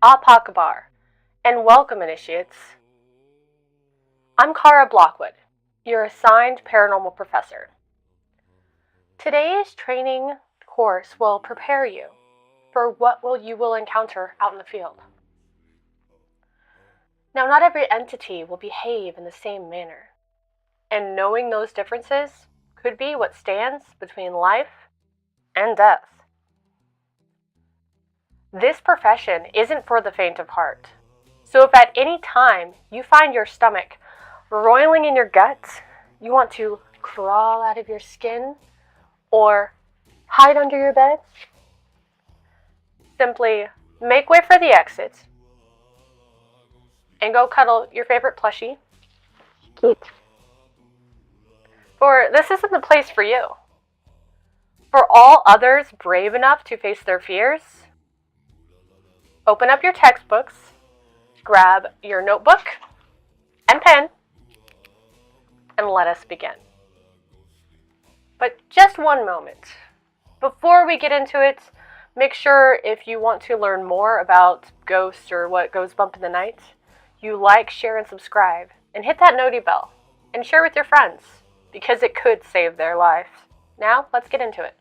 Apakabar, and welcome, initiates. I'm Kara Blockwood, your assigned paranormal professor. Today's training course will prepare you for what you will encounter out in the field. Now, not every entity will behave in the same manner, and knowing those differences could be what stands between life and death. This profession isn't for the faint of heart, so if at any time you find your stomach roiling in your guts, you want to crawl out of your skin or hide under your bed, simply make way for the exit and go cuddle your favorite plushie. Cute. For this isn't the place for you. For all others brave enough to face their fears, open up your textbooks, grab your notebook and pen, and let us begin. But just one moment. Before we get into it, make sure if you want to learn more about ghosts or what goes bump in the night, you like, share, and subscribe, and hit that noti bell, and share with your friends, because it could save their life. Now, let's get into it.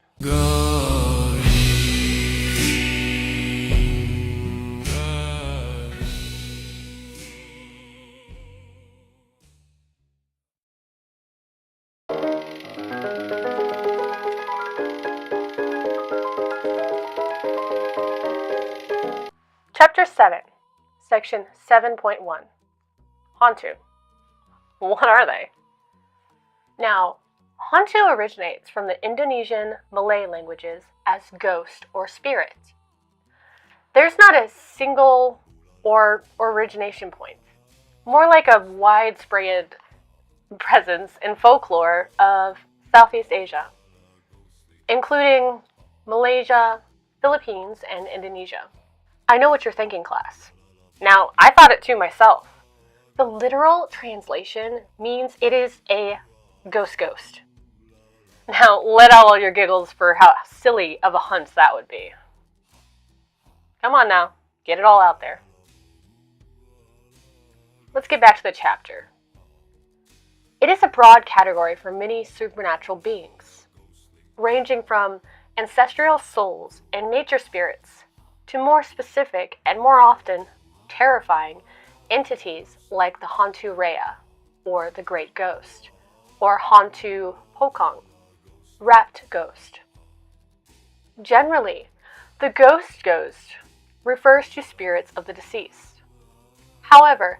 Chapter 7, Section 7.1, Hantu. What are they? Now, Hantu originates from the Indonesian Malay languages as ghost or spirit. There's not a single or origination point, more like a widespread presence in folklore of Southeast Asia, including Malaysia, Philippines, and Indonesia. I know what you're thinking, class. Now, I thought it too myself. The literal translation means it is a ghost. Now, let out all your giggles for how silly of a hunt that would be. Come on now, get it all out there. Let's get back to the chapter. It is a broad category for many supernatural beings, ranging from ancestral souls and nature spirits to more specific and more often terrifying entities like the Hantu Raya, or the Great Ghost, or Hantu Pokong, Wrapped Ghost. Generally, the ghost refers to spirits of the deceased. However,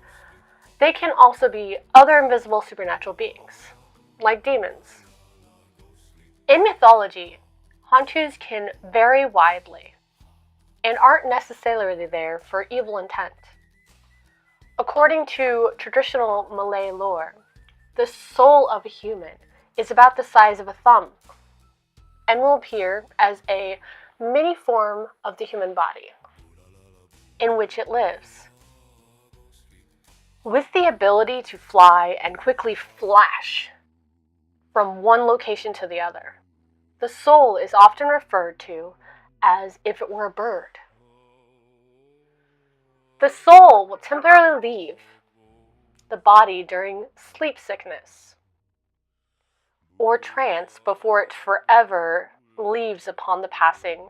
they can also be other invisible supernatural beings, like demons. In mythology, Hantus can vary widely and aren't necessarily there for evil intent. According to traditional Malay lore, the soul of a human is about the size of a thumb and will appear as a mini form of the human body in which it lives. With the ability to fly and quickly flash from one location to the other, the soul is often referred to as if it were a bird. The soul will temporarily leave the body during sleep sickness or trance before it forever leaves upon the passing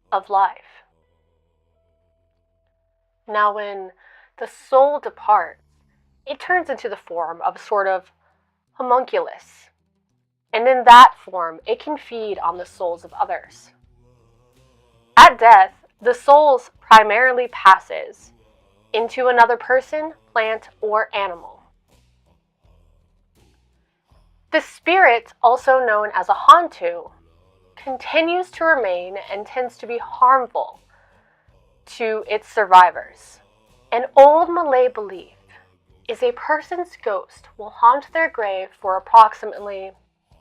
of life. Now, when the soul departs, it turns into the form of a sort of homunculus, and in that form, it can feed on the souls of others. At death, the soul primarily passes into another person, plant, or animal. The spirit, also known as a Hantu, continues to remain and tends to be harmful to its survivors. An old Malay belief is a person's ghost will haunt their grave for approximately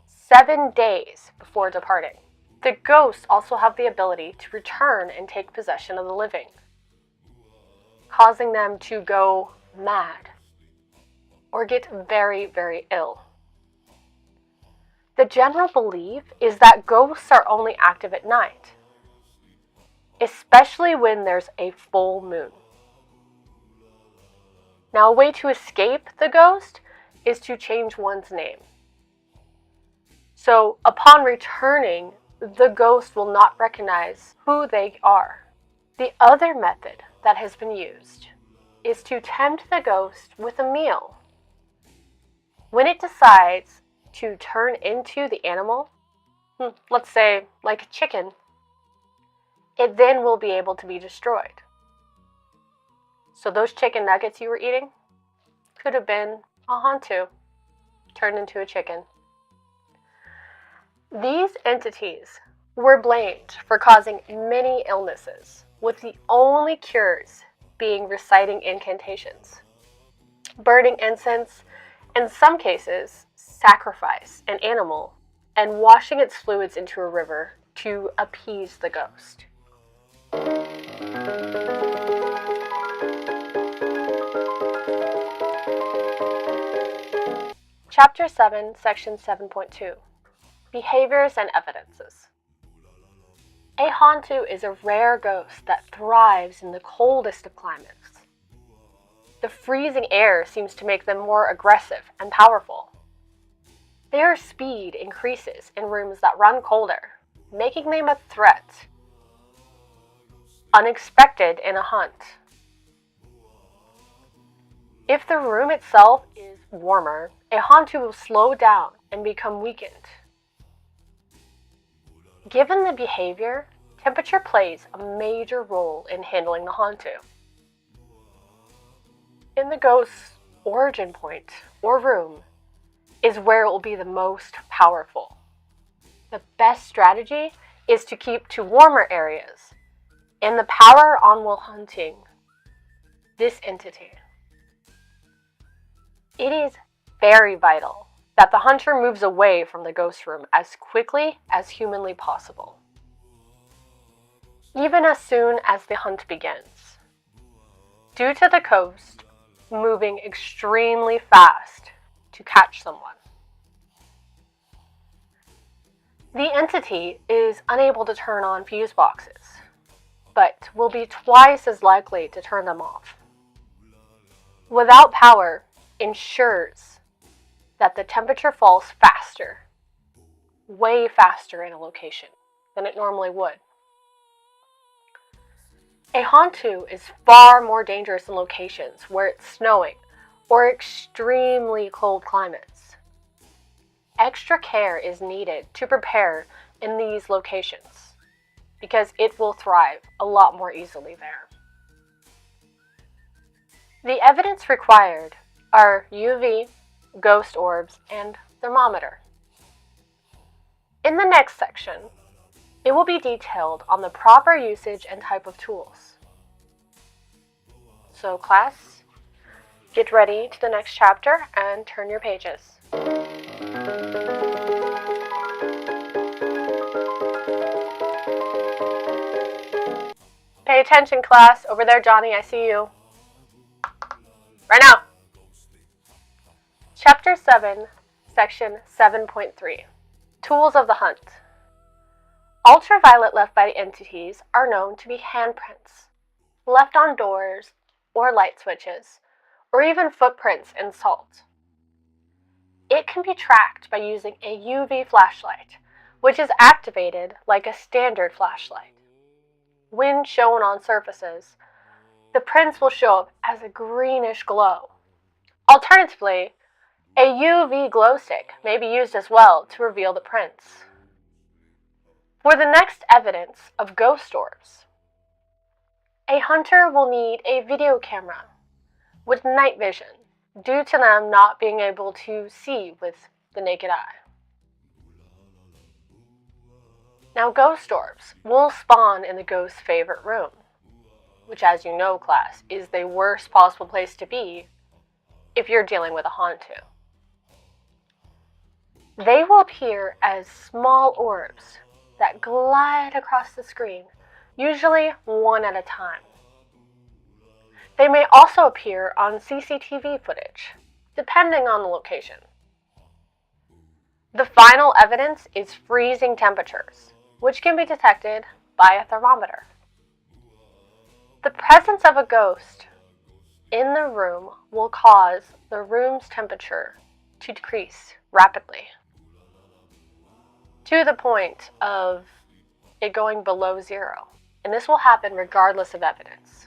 7 days before departing. The ghosts also have the ability to return and take possession of the living, causing them to go mad or get very, very ill. The general belief is that ghosts are only active at night, especially when there's a full moon. Now, a way to escape the ghost is to change one's name. So, upon returning, the ghost will not recognize who they are. The other method that has been used is to tempt the ghost with a meal. When it decides to turn into the animal, let's say like a chicken, it then will be able to be destroyed. So those chicken nuggets you were eating could have been a Hantu turned into a chicken. These entities were blamed for causing many illnesses, with the only cures being reciting incantations, burning incense, in some cases, sacrifice an animal and washing its fluids into a river to appease the ghost. Chapter 7, Section 7.2. Behaviors and Evidences. A Hantu is a rare ghost that thrives in the coldest of climates. The freezing air seems to make them more aggressive and powerful. Their speed increases in rooms that run colder, making them a threat. Unexpected in a hunt. If the room itself is warmer, a Hantu will slow down and become weakened. Given the behavior, temperature plays a major role in handling the Hantu. In the ghost's origin point, or room, is where it will be the most powerful. The best strategy is to keep to warmer areas, and the power on while hunting this entity. It is very vital that the hunter moves away from the ghost room as quickly as humanly possible, even as soon as the hunt begins. Due to the ghost moving extremely fast to catch someone, the entity is unable to turn on fuse boxes, but will be twice as likely to turn them off. Without power ensures that the temperature falls faster, way faster in a location than it normally would. A Hantu is far more dangerous in locations where it's snowing or extremely cold climates. Extra care is needed to prepare in these locations because it will thrive a lot more easily there. The evidence required are UV, ghost orbs, and thermometer. In the next section, it will be detailed on the proper usage and type of tools. So class, get ready to the next chapter and turn your pages. Pay attention, class. Over there, Johnny, I see you. Right now. Chapter 7, Section 7.3. Tools of the Hunt. Ultraviolet left by entities are known to be handprints, left on doors or light switches, or even footprints in salt. It can be tracked by using a UV flashlight, which is activated like a standard flashlight. When shown on surfaces, the prints will show up as a greenish glow. Alternatively, a UV glow stick may be used as well to reveal the prints. For the next evidence of ghost orbs, a hunter will need a video camera with night vision due to them not being able to see with the naked eye. Now, ghost orbs will spawn in the ghost's favorite room, which, as you know, class, is the worst possible place to be if you're dealing with a Hantu. They will appear as small orbs that glide across the screen, usually one at a time. They may also appear on CCTV footage, depending on the location. The final evidence is freezing temperatures, which can be detected by a thermometer. The presence of a ghost in the room will cause the room's temperature to decrease rapidly to the point of it going below zero. And this will happen regardless of evidence.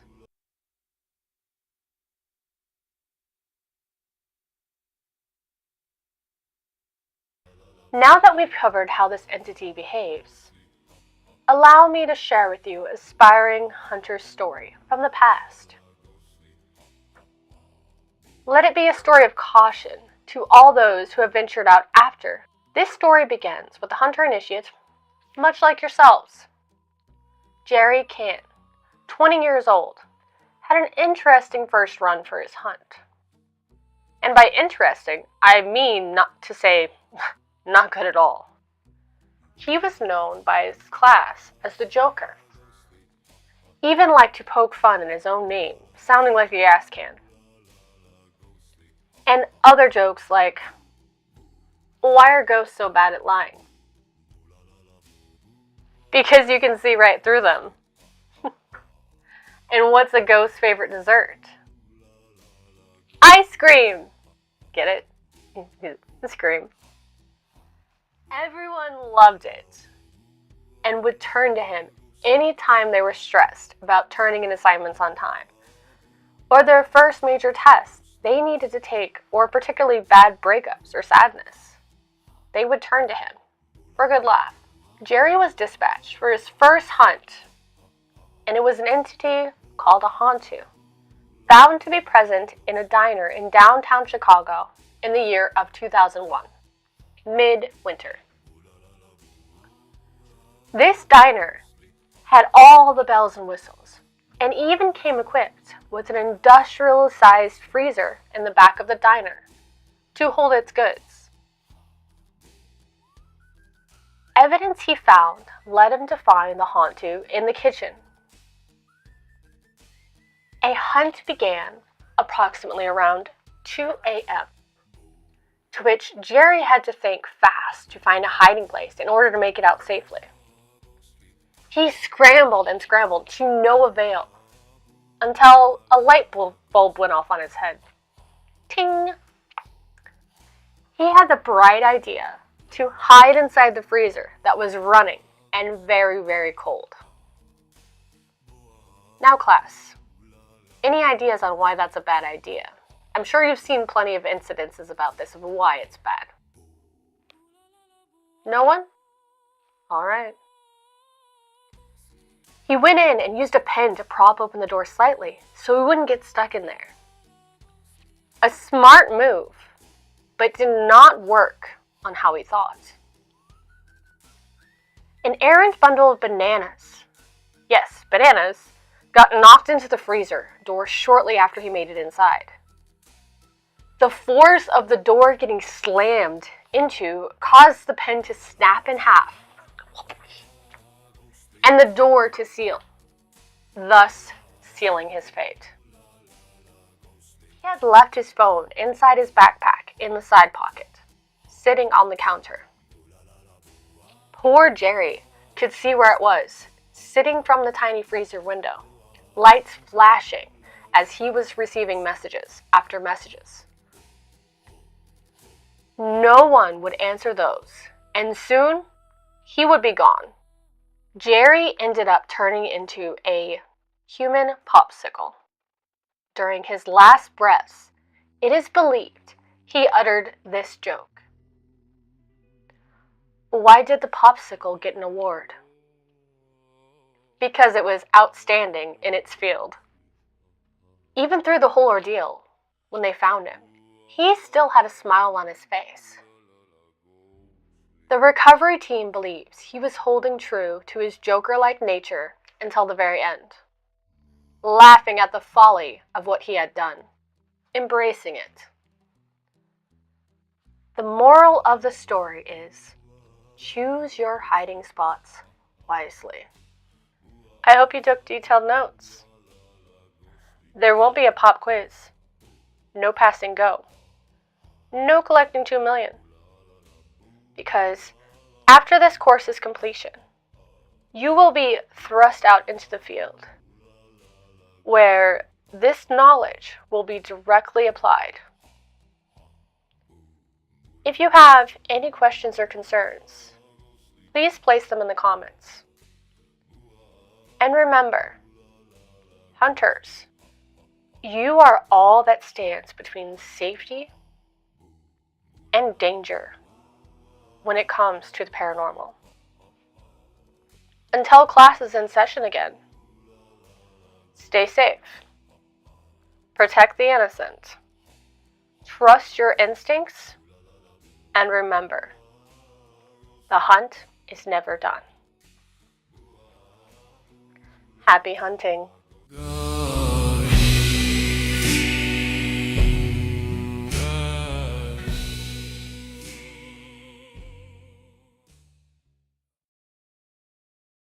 Now that we've covered how this entity behaves, allow me to share with you aspiring hunter's story from the past. Let it be a story of caution to all those who have ventured out after. This story begins with a hunter initiate, much like yourselves. Jerry Can, 20 years old, had an interesting first run for his hunt. And by interesting, I mean not to say not good at all. He was known by his class as the Joker. Even liked to poke fun in his own name, sounding like a gas can. And other jokes like, why are ghosts so bad at lying? Because you can see right through them. And what's a ghost's favorite dessert? Ice cream! Get it? Scream. Everyone loved it and would turn to him anytime they were stressed about turning in assignments on time, or their first major tests they needed to take, or particularly bad breakups or sadness. They would turn to him for a good laugh. Jerry was dispatched for his first hunt, and it was an entity called a Hantu, found to be present in a diner in downtown Chicago in the year of 2001, midwinter. This diner had all the bells and whistles, and even came equipped with an industrial-sized freezer in the back of the diner to hold its goods. Evidence he found led him to find the Hantu in the kitchen. A hunt began approximately around 2 a.m., to which Jerry had to think fast to find a hiding place in order to make it out safely. He scrambled and scrambled to no avail until a light bulb went off on his head. Ting! He had the bright idea to hide inside the freezer that was running and very, very cold. Now, class, any ideas on why that's a bad idea? I'm sure you've seen plenty of incidences about this of why it's bad. No one? All right. He went in and used a pen to prop open the door slightly so he wouldn't get stuck in there. A smart move, but did not work on how he thought. An errant bundle of bananas, yes, bananas, got knocked into the freezer door shortly after he made it inside. The force of the door getting slammed into caused the pen to snap in half and the door to seal, thus sealing his fate. He had left his phone inside his backpack in the side pocket, sitting on the counter. Poor Jerry could see where it was, sitting from the tiny freezer window, lights flashing as he was receiving messages after messages. No one would answer those, and soon he would be gone. Jerry ended up turning into a human popsicle. During his last breaths, it is believed he uttered this joke. Why did the popsicle get an award? Because it was outstanding in its field. Even through the whole ordeal, when they found him, he still had a smile on his face. The recovery team believes he was holding true to his Joker-like nature until the very end, laughing at the folly of what he had done, embracing it. The moral of the story is, choose your hiding spots wisely. I hope you took detailed notes. There won't be a pop quiz. No passing go. No collecting 2 million. Because after this course's completion, you will be thrust out into the field. where this knowledge will be directly applied. If you have any questions or concerns, please place them in the comments. And remember, hunters, you are all that stands between safety and danger when it comes to the paranormal. Until class is in session again, stay safe, protect the innocent, trust your instincts, and remember, the hunt is never done. Happy hunting!